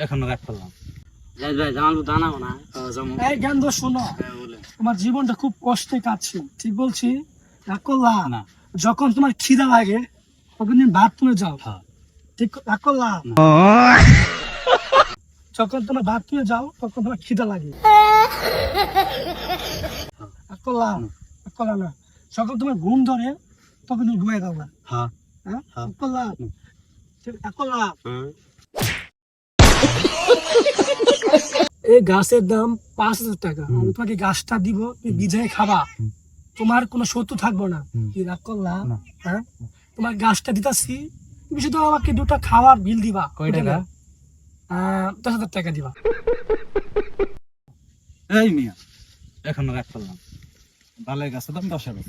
এখনো রাগ করলাম। এই জ্ঞান দোষ শোনো, তোমার জীবনটা খুব কষ্টে কাটছে, ঠিক বলছি? রাগ করলা না। যখন তোমার খিদা লাগে তখন তুমি বাথরুমে যাও, হ্যাঁ। ঠিক? রাগ করলা যখন তোমার বাথরুমে যাও তখন তোমার খিদা লাগে। রাগ করলা? রাগ করলা না। যখন তোমার ঘুম ধরে তখন তুমি ঘুমিয়ে যাও না। হ্যাঁ। হ্যাঁ? হ্যাঁ। রাগ করলা? রাগ করলা? এই গাছের দাম 5,000 টাকা। আমি তোমাকে গাছটা দিব, তুমি বিজায় খাবা, তোমার কোনো শত্রু থাকবো না। কি রাগ করলা? হ্যাঁ, তোমার গাছটা দিতাছি, তুমি শুধু আমাকে 2টা খাওয়ার বিল দিবা। কয় টাকা? 10,000 টাকা দিবা। এই মিয়া, এখনো রাগ করলাম। ভালো গাছের দাম 10,000।